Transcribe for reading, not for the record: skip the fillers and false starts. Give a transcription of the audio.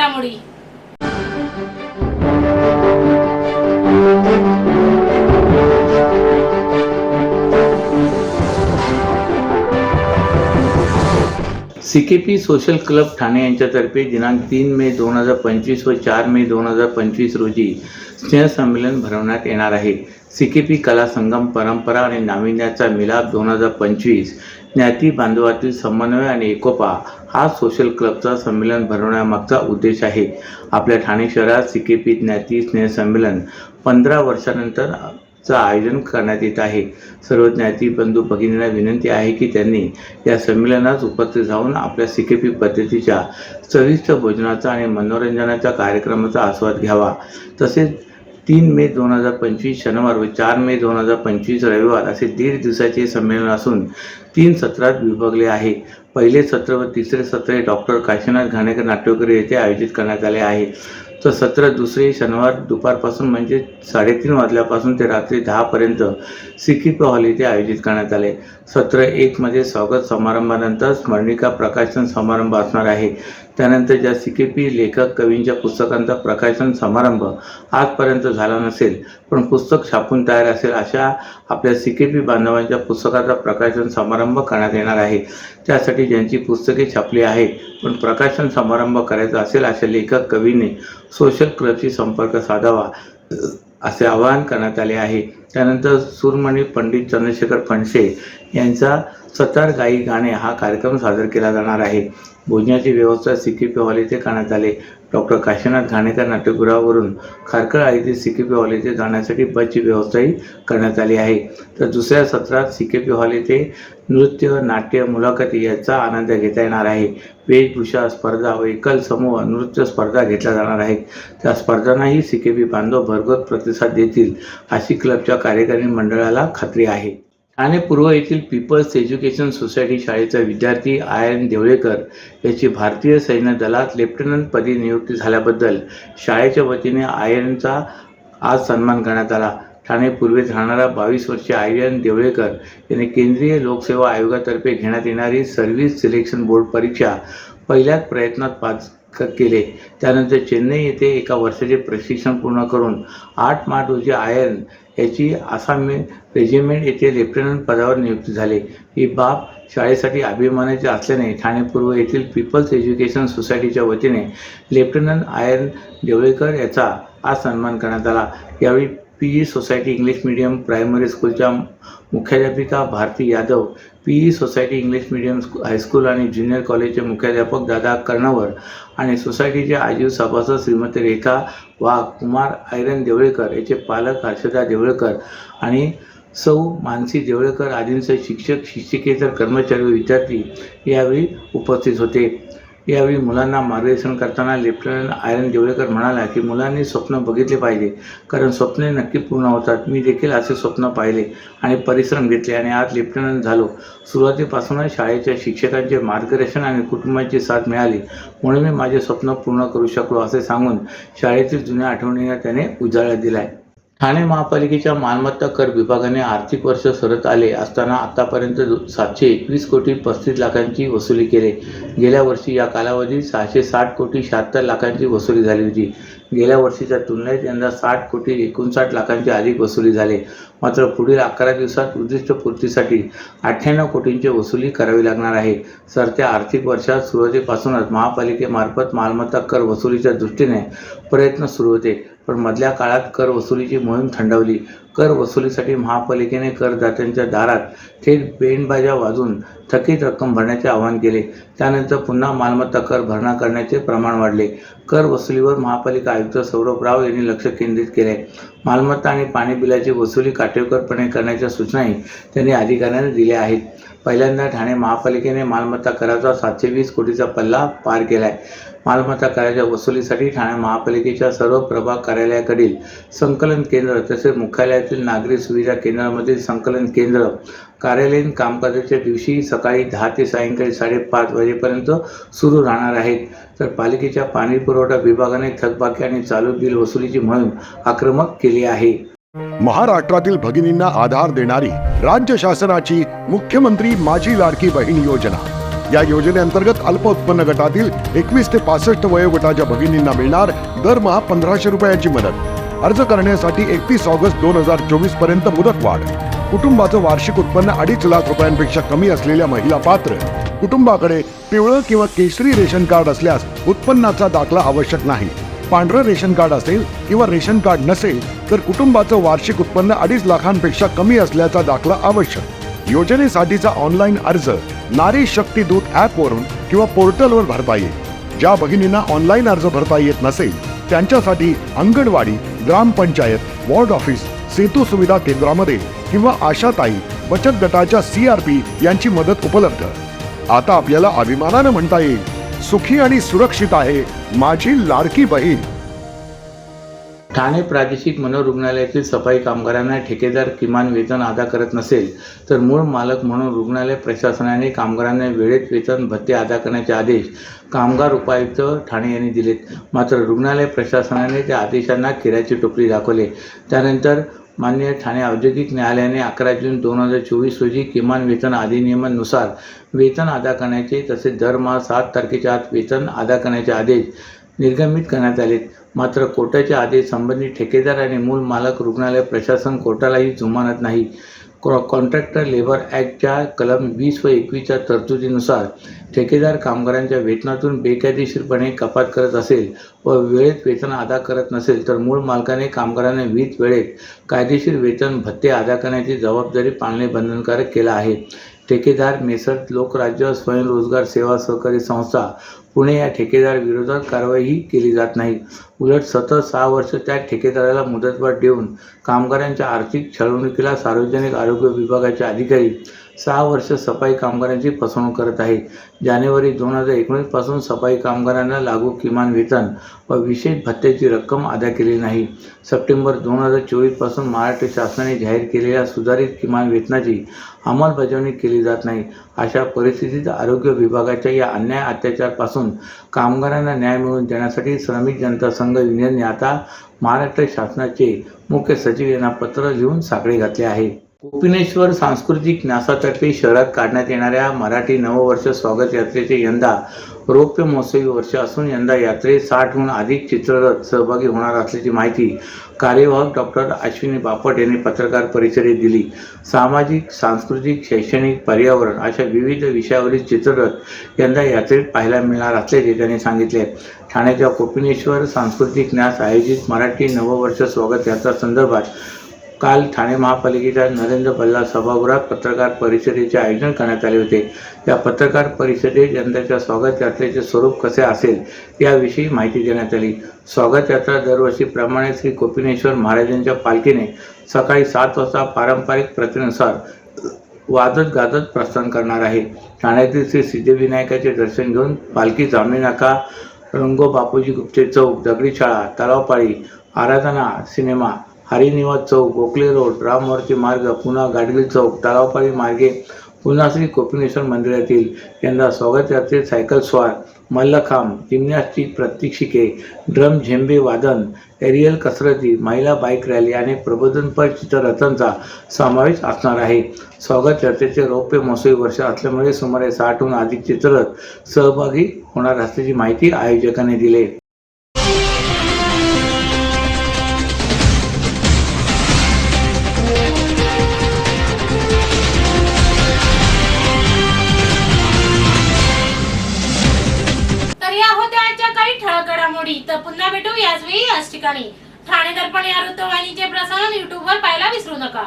घडामोडी. CKP social club Thane यांच्यातर्फे दिनांक 3 मे 2025 व 4 मे 2025 रोजी स्नेहसंमेलन भरवण्यात येणार आहे. सीकेपी कला संगम, परंपरा आणि नाविन्याचा मिलाप 2025 ज्ञाती बांधवातील समन्वय आणि एकोपा हा सोशल क्लबचा संमेलन भरवण्यामागचा उद्देश आहे. आपल्या ठाणे शहरात सीकेपी ज्ञाती स्नेहसंमेलन 15 वर्षानंतर आयोजन करण्यात येत आहे. सर्व ज्ञाती बंधू भगिनींना विनंती आहे की त्यांनी या संमेलनात उपस्थित राहून आपल्या सीकेपी पद्धतीच्या चविष्ट भोजनाचा आणि मनोरंजनाच्या कार्यक्रमाचा आस्वाद घ्यावा. तसेच 3 मे 2025 शनिवार व 4 मे 2025 रविवार असे 1.5 दिवसाचे संमेलन असून 3 सत्रात विभागले आहे. पहिले सत्र व तिसरे सत्र डॉक्टर काशीनाथ घाणेकर नाट्यगृह येथे आयोजित करण्यात आले आहे. तर सत्र दुसरे शनिवार दुपारपासून म्हणजे 3:30 वाजल्यापासून ते रात्री 10 पर्यंत सीकेपी हॉल येथे आयोजित करण्यात आले. सत्र 1 मध्ये स्वागत समारंभानंतर स्मरणिका प्रकाशन समारंभ असणार आहे. त्यानंतर ज्या सीकेपी लेखक कवींच्या पुस्तकांचा प्रकाशन समारंभ आजपर्यंत झाला नसेल पण पुस्तक छापून तयार असेल अशा आपल्या सीकेपी बांधवांच्या पुस्तकाचा प्रकाशन समारंभ करण्यात येणार आहे. त्यासाठी ज्यांची पुस्तके छापली आहेत पण प्रकाशन समारंभ करायचा असेल अशा लेखक कवींनी सोशल क्लबशी संपर्क साधावा असे आवाहन करण्यात आले आहे. त्यानंतर सूरमणी पंडित चंद्रशेखर फणसे यांचा सतार गाई गाणे हा कार्यक्रम सादर केला जाणार आहे. भोजनाची व्यवस्था सीकेपी हॉल येथे करण्यात आले. डॉक्टर काशीनाथ घाणेकर नाट्यगृहावरून खारकळा येथे सीकेपी हॉल येथे जाण्यासाठी बसची व्यवस्थाही करण्यात आली आहे. तर दुसऱ्या सत्रात सीकेपी हॉल येथे नृत्य, नाट्य, मुलाखती याचा आनंद घेता येणार आहे. वेशभूषा स्पर्धा व एकल समूह नृत्य स्पर्धा घेतल्या जाणार आहेत. त्या स्पर्धांनाही सीकेपी बांधव भरघोस प्रतिसाद देतील अशी क्लबच्या कार्यकारी मंडळाला खात्री आहे. ठाणे पूर्व येथील पीपल्स एज्युकेशन सोसायटी शाळेचा विद्यार्थी आयन देवळेकर याची भारतीय सैन्य दलात लेफ्टनंट पदी नियुक्ती झाल्याबद्दल शाळेच्या वतीने आयनचा आज सन्मान करण्यात आला. ठाणे पूर्वेत राहणारा 22 वर्षीय आयन देवळेकर याने केंद्रीय लोकसेवा आयोगातर्फे घेण्यात येणारी सर्व्हिस सिलेक्शन बोर्ड परीक्षा पहिल्याच प्रयत्नात पास केले. त्यानंतर चेन्नई येथे एका वर्षाचे प्रशिक्षण पूर्ण करून 8 मार्च रोजी आयन याची आसाम रेजिमेंट येथे लेफ्टनंट पदावर नियुक्ती झाली. ही बाब शाळेसाठी अभिमानाची असल्याने ठाणे पूर्व येथील पीपल्स एज्युकेशन सोसायटीच्या वतीने लेफ्टनंट आयन देवळेकर याचा आज सन्मान करण्यात आला. यावेळी P E society English medium primary स्कूलच्या मुख्याध्यापिका Bharati Yadav, P E society English medium high school आणि ज्युनियर कॉलेजचे मुख्याध्यापक दादा कर्णवर आणि सोसायटीचे आजीव सभासद श्रीमती रेखा वाघ, कुमार आयरन देवळेकर याचे पालक हर्षदा देवळेकर आणि सौ मानसी देवळेकर आदींसह शिक्षक, शिक्षिकेतर कर्मचारी व विद्यार्थी यावेळी उपस्थित होते. यावेळी मुलांना मार्गदर्शन करताना लेफ्टनंट आयरन देवळेकर म्हणाला की मुलांनी स्वप्न बघितले पाहिजे कारण स्वप्ने नक्की पूर्ण होतात. मी देखील असे स्वप्न पाहिले आणि परिश्रम घेतले आणि आज लेफ्टनंट झालो. सुरुवातीपासूनच शाळेच्या शिक्षकांचे मार्गदर्शन आणि कुटुंबाची साथ मिळाली म्हणून मी माझे स्वप्न पूर्ण करू शकलो असे सांगून शाळेतील जुन्या आठवणींना त्याने उजाळा दिलाय. ठाणे महापालिकेच्या मालमत्ता कर विभागाने आर्थिक वर्ष सरत आले असताना आतापर्यंत 721 कोटी 35 लाखांची वसुली केली. गेल्या वर्षी या कालावधीत 660 कोटी 76 लाखांची वसुली झाली होती. गेल्या वर्षीच्या तुलनेत यंदा 60 कोटी 59 लाखांची अधिक वसुली झाली. मात्र पुढील 11 दिवसात उद्दिष्टपूर्तीसाठी 98 कोटींची वसुली करावी लागणार आहे. सरत्या आर्थिक वर्षात सुरुवातीपासूनच महापालिकेमार्फत मालमत्ता कर वसुलीच्या दृष्टीने प्रयत्न सुरू होते पण मधल्या काळात कर वसुलीची मोहीम थंडावली. कर वसुलीसाठी महापालिकेने करदात्यांच्या दारात थेट बेंडबाजा वाजवून थकीत रक्कम भरण्याचे आवाहन केले. त्यानंतर पुन्हा मालमत्ता कर भरणा करण्याचे प्रमाण वाढले. कर वसुलीवर महापालिका आयुक्त सौरभ राव यांनी लक्ष केंद्रित केले. मालमत्ता आणि पाणी बिलाची वसुली काटेकोरपणे करण्याच्या सूचनाही त्यांनी अधिकाऱ्यांना दिल्या आहेत. पहिल्यांदा ठाणे महापालिकेने मालमत्ता कराचा 720 कोटीचा पल्ला पार केलाय. मालमत्ता कराच्या वसुलीसाठी ठाणे महापालिकेच्या सर्व प्रभाग कार्यालयाकडील संकलन केंद्र तसेच मुख्यालयातील नागरी सुविधा केंद्रामधील संकलन केंद्र कार्यालयीन कामकाजाच्या दिवशी सकाळी 10 ते सायंकाळी 5:30 वाजेपर्यंत सुरू राहणार आहेत. तर पालिकेच्या पाणी पुरवठा विभागाने थकबाकी आणि चालू बिल वसुलीची मोहीम आक्रमक केली आहे. महाराष्ट्रातील भगिनींना आधार देणारी राज्य शासनाची मुख्यमंत्री माझी लाडकी बहीण योजना या योजनेअंतर्गत अल्प उत्पन्न गटातील 21 ते 65 वयोगटाच्या भगिनींना मिळणार दरमहा 1500 रुपयाची मदत। अर्ज करण्यासाठी 31 ऑगस्ट 2024 पर्यंत मुदतवाढ। कुटुंबाचं वार्षिक उत्पन्न 2.5 लाख रुपयांपेक्षा कमी असलेल्या महिला पात्र। कुटुंबाकडे पिवळं किंवा केशरी रेशन कार्ड असल्यास उत्पन्नाचा दाखला आवश्यक नाही। पांढरं रेशन कार्ड असेल किंवा रेशन कार्ड नसेल तर कुटुंबाचं वार्षिक उत्पन्न 2.5 लाखांपेक्षा कमी असल्याचा दाखला आवश्यक। योजनेसाठीचा ऑनलाईन अर्ज नारी शक्ती दूत ॲपवरून किंवा पोर्टलवर भरता येईल। ज्या भगिनींना ऑनलाईन अर्ज भरता येत नसेल त्यांच्यासाठी अंगणवाडी, ग्रामपंचायत, वॉर्ड ऑफिस, सेतू सुविधा केंद्रामध्ये किंवा आशाताई बचत गटाच्या CRP यांची मदत उपलब्ध। आता आपल्याला अभिमानानं म्हणता येईल, सुखी आणि सुरक्षित आहे माझी लाडकी बहीण। ठाणे प्रादेशिक मनोरुग्णालयातील सफाई कामगारांना ठेकेदार किमान वेतन अदा करत नसेल तर मूळ मालक म्हणून रुग्णालय प्रशासनाने कामगारांना वेळेत वेतन भत्ते अदा करण्याचे आदेश कामगार उपायुक्त ठाणे यांनी दिलेत। मात्र रुग्णालय प्रशासनाने त्या आदेशांना केराची टोपली दाखवली। त्यानंतर माननीय ठाणे औद्योगिक न्यायालयाने 11 जून 2024 रोजी किमान वेतन अधिनियमानुसार वेतन अदा करण्याचे तसेच दरमहा 7 तारखेच्या आत वेतन अदा करण्याचे आदेश निर्गमित करण्यात आले। मात्र कोर्टाचे आदेश संबंधित ठेकेदार आणि मूळ मालक रुग्णालय प्रशासन कोर्टालाही जुमानत नाही। कॉन्ट्रॅक्टर लेबर ॲक्टच्या कलम 20 व 21च्या तरतुदीनुसार ठेकेदार कामगारांच्या वेतनातून बेकायदेशीरपणे कपात करत असेल व वेळेत वेतन अदा करत नसेल तर मूळ मालकाने कामगारांना वेळेत कायदेशीर वेतन भत्ते अदा करण्याची जबाबदारी पाळणे बंधनकारक केला आहे। ठेकेदार मेसर लोकराज्य स्वयंरोजगार सेवा सहकारी संस्था पुणे या ठेकेदार विरोधात कारवाईही केली जात नाही। उलट सतत 6 वर्ष त्या ठेकेदाराला मुदतवाढ देऊन कामगारांच्या आर्थिक छळवणुकीला सार्वजनिक आरोग्य विभागाचे अधिकारी 6 वर्ष सफाई कामगारांची फसवणूक करत आहे। जानेवारी 2019 पासून सफाई कामगारांना लागू किमान वेतन व विशेष भत्त्याची रक्कम अदा केली नाही। सप्टेंबर 2024 पासून महाराष्ट्र शासनाने जाहीर केलेल्या सुधारित किमान वेतनाची अंमलबजावणी केली जात नाही। अशा परिस्थितीत आरोग्य विभागाच्या या अन्याय अत्याचारापासून कामगारांना न्याय मिळवून देण्यासाठी श्रमिक जनता संघ युनियनने आता महाराष्ट्र शासनाचे मुख्य सचिव यांना पत्र लिहून साकडे घातले आहे। कोपिनेश्वर सांस्कृतिक न्यासातर्फे शहरात काढण्यात येणाऱ्या मराठी नववर्ष स्वागत यात्रेचे यंदा रौप्य महोत्सवी वर्ष असून यंदा यात्रेत 60हून अधिक चित्ररथ सहभागी होणार असल्याची माहिती कार्यवाहक डॉक्टर अश्विनी बापट यांनी पत्रकार परिषदेत दिली। सामाजिक, सांस्कृतिक, शैक्षणिक, पर्यावरण अशा विविध विषयावरील चित्ररथ यंदा यात्रेत पाहायला मिळणार असल्याचे त्यांनी सांगितले। ठाण्याच्या कोपिनेश्वर सांस्कृतिक न्यास आयोजित मराठी नववर्ष स्वागत यात्रा संदर्भात काल ठाणे महापालिकेच्या नरेंद्र बल्ला सभागृहात पत्रकार परिषदेचे आयोजन करण्यात आले होते। या पत्रकार परिषदेत यंदाच्या स्वागत यात्रेचे स्वरूप कसे असेल याविषयी माहिती देण्यात आली। स्वागत यात्रा दरवर्षीप्रमाणे श्री कोपिनेश्वर महाराजांच्या पालखीने सकाळी 7 वाजता पारंपरिक प्रथेनुसार वाजत गाजत प्रस्थान करणार आहे। ठाण्यातील श्री सिद्धिविनायकाचे दर्शन घेऊन पालखी जांभळी नाका, रंगो बापूजी गुप्ते चौक, दगडी शाळा, तलावपाळी, आराधना सिनेमा, हरिनिवास चौक, गोखले रोड, राममूर्ती मार्ग, पुन्हा गाडगिल चौक, तलावपाळी मार्गे पुन्हा श्री कोपिनेश्वर मंदिरातील यंदा स्वागत यात्रेत सायकल स्वार, मल्लखांब, जिम्नॅस्टिक प्रात्यक्षिके, ड्रम झेंबे वादन, एरियल कसरती, महिला बाईक रॅली आणि प्रबोधनपर चित्ररथांचा समावेश असणार आहे। स्वागत यात्रेचे रौप्य महोत्सवी वर्ष असल्यामुळे सुमारे 60हून अधिक चित्ररथ सहभागी होणार असल्याची माहिती आयोजकांनी दिली। तर पुन्हा भेटू याच वेळी याच ठिकाणी। ठाणे दर्पण या वृत्तवाहिनीचे प्रसारण YouTube वर पाहायला विसरू नका।